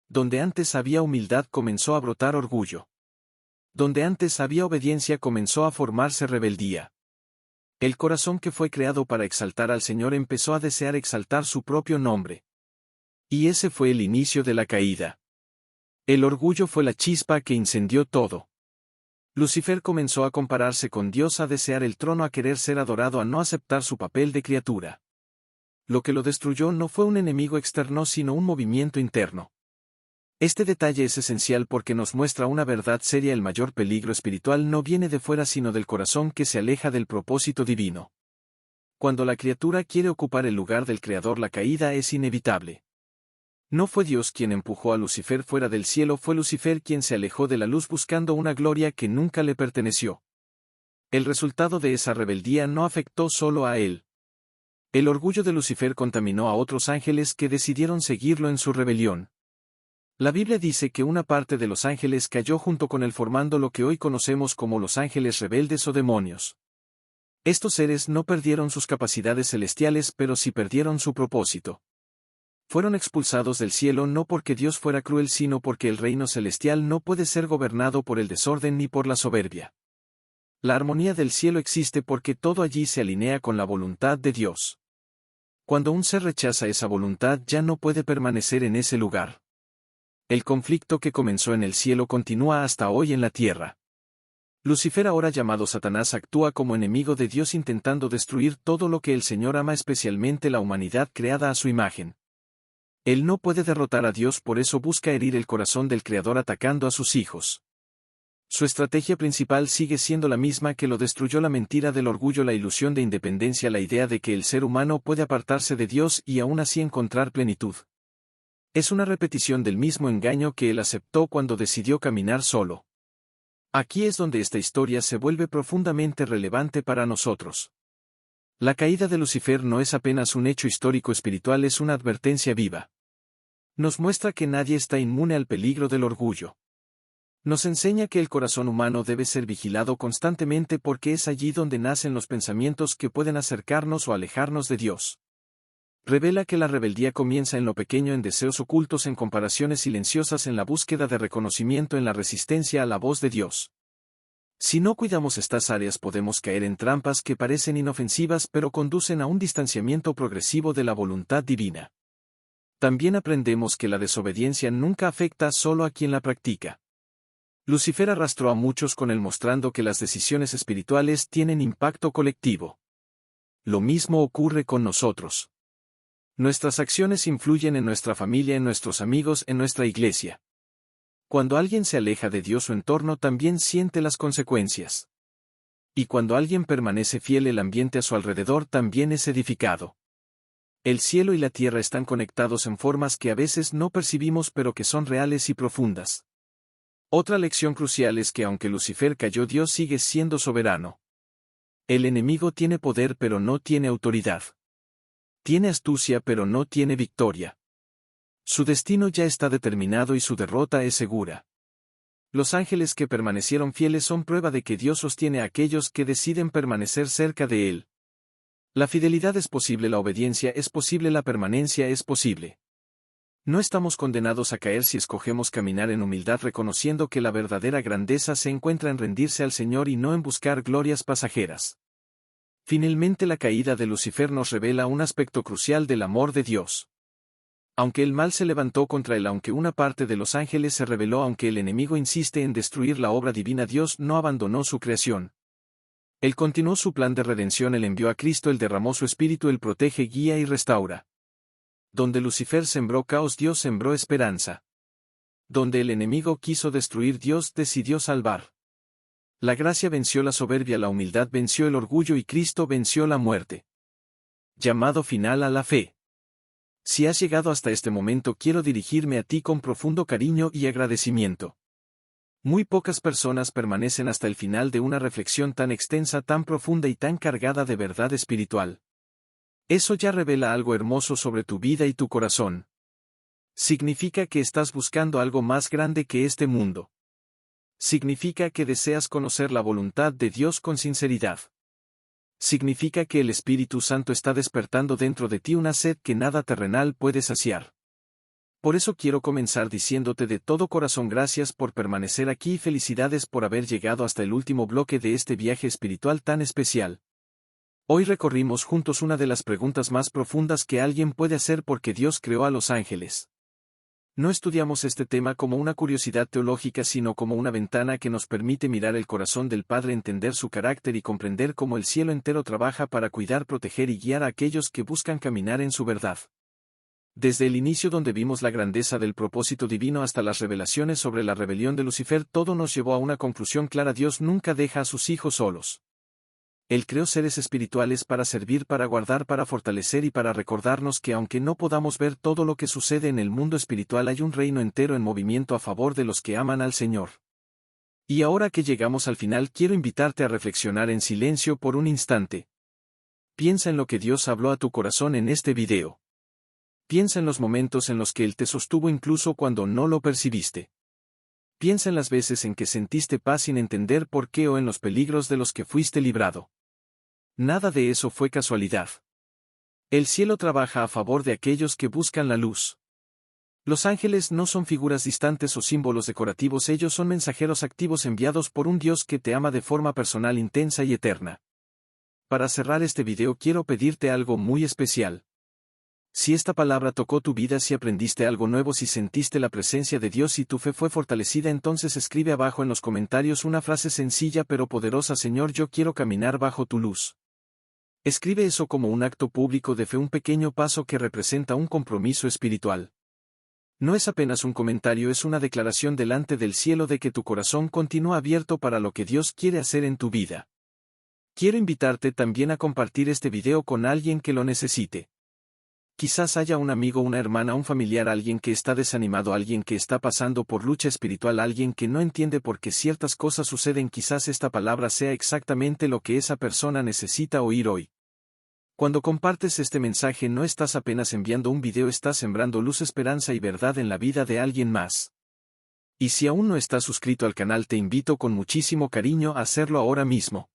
Donde antes había humildad comenzó a brotar orgullo. Donde antes había obediencia comenzó a formarse rebeldía. El corazón que fue creado para exaltar al Señor empezó a desear exaltar su propio nombre. Y ese fue el inicio de la caída. El orgullo fue la chispa que incendió todo. Lucifer comenzó a compararse con Dios, a desear el trono, a querer ser adorado, a no aceptar su papel de criatura. Lo que lo destruyó no fue un enemigo externo sino un movimiento interno. Este detalle es esencial porque nos muestra una verdad seria: el mayor peligro espiritual no viene de fuera sino del corazón que se aleja del propósito divino. Cuando la criatura quiere ocupar el lugar del Creador, la caída es inevitable. No fue Dios quien empujó a Lucifer fuera del cielo, fue Lucifer quien se alejó de la luz buscando una gloria que nunca le perteneció. El resultado de esa rebeldía no afectó solo a él. El orgullo de Lucifer contaminó a otros ángeles que decidieron seguirlo en su rebelión. La Biblia dice que una parte de los ángeles cayó junto con él, formando lo que hoy conocemos como los ángeles rebeldes o demonios. Estos seres no perdieron sus capacidades celestiales, pero sí perdieron su propósito. Fueron expulsados del cielo no porque Dios fuera cruel, sino porque el reino celestial no puede ser gobernado por el desorden ni por la soberbia. La armonía del cielo existe porque todo allí se alinea con la voluntad de Dios. Cuando un ser rechaza esa voluntad, ya no puede permanecer en ese lugar. El conflicto que comenzó en el cielo continúa hasta hoy en la tierra. Lucifer, ahora llamado Satanás, actúa como enemigo de Dios intentando destruir todo lo que el Señor ama, especialmente la humanidad creada a su imagen. Él no puede derrotar a Dios, por eso busca herir el corazón del Creador atacando a sus hijos. Su estrategia principal sigue siendo la misma que lo destruyó: la mentira del orgullo, la ilusión de independencia, la idea de que el ser humano puede apartarse de Dios y aún así encontrar plenitud. Es una repetición del mismo engaño que él aceptó cuando decidió caminar solo. Aquí es donde esta historia se vuelve profundamente relevante para nosotros. La caída de Lucifer no es apenas un hecho histórico espiritual, es una advertencia viva. Nos muestra que nadie está inmune al peligro del orgullo. Nos enseña que el corazón humano debe ser vigilado constantemente porque es allí donde nacen los pensamientos que pueden acercarnos o alejarnos de Dios. Revela que la rebeldía comienza en lo pequeño, en deseos ocultos, en comparaciones silenciosas, en la búsqueda de reconocimiento, en la resistencia a la voz de Dios. Si no cuidamos estas áreas, podemos caer en trampas que parecen inofensivas pero conducen a un distanciamiento progresivo de la voluntad divina. También aprendemos que la desobediencia nunca afecta solo a quien la practica. Lucifer arrastró a muchos con él mostrando que las decisiones espirituales tienen impacto colectivo. Lo mismo ocurre con nosotros. Nuestras acciones influyen en nuestra familia, en nuestros amigos, en nuestra iglesia. Cuando alguien se aleja de Dios, su entorno también siente las consecuencias. Y cuando alguien permanece fiel, el ambiente a su alrededor también es edificado. El cielo y la tierra están conectados en formas que a veces no percibimos pero que son reales y profundas. Otra lección crucial es que aunque Lucifer cayó, Dios sigue siendo soberano. El enemigo tiene poder pero no tiene autoridad. Tiene astucia pero no tiene victoria. Su destino ya está determinado y su derrota es segura. Los ángeles que permanecieron fieles son prueba de que Dios sostiene a aquellos que deciden permanecer cerca de Él. La fidelidad es posible, la obediencia es posible, la permanencia es posible. No estamos condenados a caer si escogemos caminar en humildad, reconociendo que la verdadera grandeza se encuentra en rendirse al Señor y no en buscar glorias pasajeras. Finalmente, la caída de Lucifer nos revela un aspecto crucial del amor de Dios. Aunque el mal se levantó contra él, aunque una parte de los ángeles se rebeló, aunque el enemigo insiste en destruir la obra divina, Dios no abandonó su creación. Él continuó su plan de redención, Él envió a Cristo, Él derramó su espíritu, Él protege, guía y restaura. Donde Lucifer sembró caos, Dios sembró esperanza. Donde el enemigo quiso destruir, Dios decidió salvar. La gracia venció la soberbia, la humildad venció el orgullo y Cristo venció la muerte. Llamado final a la fe. Si has llegado hasta este momento, quiero dirigirme a ti con profundo cariño y agradecimiento. Muy pocas personas permanecen hasta el final de una reflexión tan extensa, tan profunda y tan cargada de verdad espiritual. Eso ya revela algo hermoso sobre tu vida y tu corazón. Significa que estás buscando algo más grande que este mundo. Significa que deseas conocer la voluntad de Dios con sinceridad. Significa que el Espíritu Santo está despertando dentro de ti una sed que nada terrenal puede saciar. Por eso quiero comenzar diciéndote de todo corazón gracias por permanecer aquí y felicidades por haber llegado hasta el último bloque de este viaje espiritual tan especial. Hoy recorrimos juntos una de las preguntas más profundas que alguien puede hacer: ¿por qué Dios creó a los ángeles? No estudiamos este tema como una curiosidad teológica, sino como una ventana que nos permite mirar el corazón del Padre, entender su carácter y comprender cómo el cielo entero trabaja para cuidar, proteger y guiar a aquellos que buscan caminar en su verdad. Desde el inicio, donde vimos la grandeza del propósito divino, hasta las revelaciones sobre la rebelión de Lucifer, todo nos llevó a una conclusión clara: Dios nunca deja a sus hijos solos. Él creó seres espirituales para servir, para guardar, para fortalecer y para recordarnos que aunque no podamos ver todo lo que sucede en el mundo espiritual, hay un reino entero en movimiento a favor de los que aman al Señor. Y ahora que llegamos al final, quiero invitarte a reflexionar en silencio por un instante. Piensa en lo que Dios habló a tu corazón en este video. Piensa en los momentos en los que Él te sostuvo incluso cuando no lo percibiste. Piensa en las veces en que sentiste paz sin entender por qué, o en los peligros de los que fuiste librado. Nada de eso fue casualidad. El cielo trabaja a favor de aquellos que buscan la luz. Los ángeles no son figuras distantes o símbolos decorativos, ellos son mensajeros activos enviados por un Dios que te ama de forma personal, intensa y eterna. Para cerrar este video quiero pedirte algo muy especial. Si esta palabra tocó tu vida, si aprendiste algo nuevo, si sentiste la presencia de Dios y tu fe fue fortalecida, entonces escribe abajo en los comentarios una frase sencilla pero poderosa: Señor, yo quiero caminar bajo tu luz. Escribe eso como un acto público de fe, un pequeño paso que representa un compromiso espiritual. No es apenas un comentario, es una declaración delante del cielo de que tu corazón continúa abierto para lo que Dios quiere hacer en tu vida. Quiero invitarte también a compartir este video con alguien que lo necesite. Quizás haya un amigo, una hermana, un familiar, alguien que está desanimado, alguien que está pasando por lucha espiritual, alguien que no entiende por qué ciertas cosas suceden. Quizás esta palabra sea exactamente lo que esa persona necesita oír hoy. Cuando compartes este mensaje, no estás apenas enviando un video, estás sembrando luz, esperanza y verdad en la vida de alguien más. Y si aún no estás suscrito al canal, te invito con muchísimo cariño a hacerlo ahora mismo.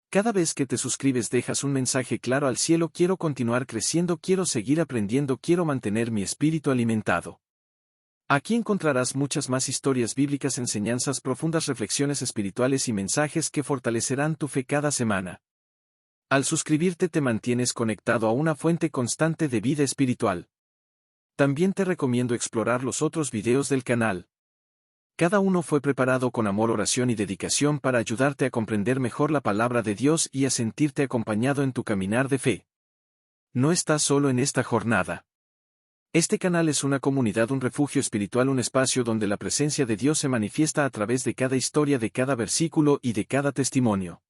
Cada vez que te suscribes dejas un mensaje claro al cielo: quiero continuar creciendo, quiero seguir aprendiendo, quiero mantener mi espíritu alimentado. Aquí encontrarás muchas más historias bíblicas, enseñanzas profundas, reflexiones espirituales y mensajes que fortalecerán tu fe cada semana. Al suscribirte te mantienes conectado a una fuente constante de vida espiritual. También te recomiendo explorar los otros videos del canal. Cada uno fue preparado con amor, oración y dedicación para ayudarte a comprender mejor la palabra de Dios y a sentirte acompañado en tu caminar de fe. No estás solo en esta jornada. Este canal es una comunidad, un refugio espiritual, un espacio donde la presencia de Dios se manifiesta a través de cada historia, de cada versículo y de cada testimonio.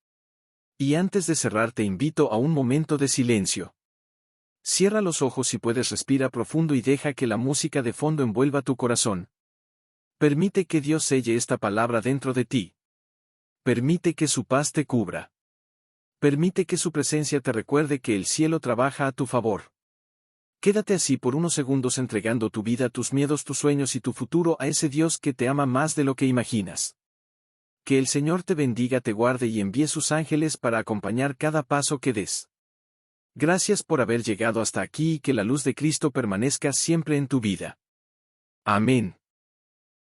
Y antes de cerrar te invito a un momento de silencio. Cierra los ojos si puedes, respira profundo y deja que la música de fondo envuelva tu corazón. Permite que Dios selle esta palabra dentro de ti. Permite que su paz te cubra. Permite que su presencia te recuerde que el cielo trabaja a tu favor. Quédate así por unos segundos entregando tu vida, tus miedos, tus sueños y tu futuro a ese Dios que te ama más de lo que imaginas. Que el Señor te bendiga, te guarde y envíe sus ángeles para acompañar cada paso que des. Gracias por haber llegado hasta aquí y que la luz de Cristo permanezca siempre en tu vida. Amén.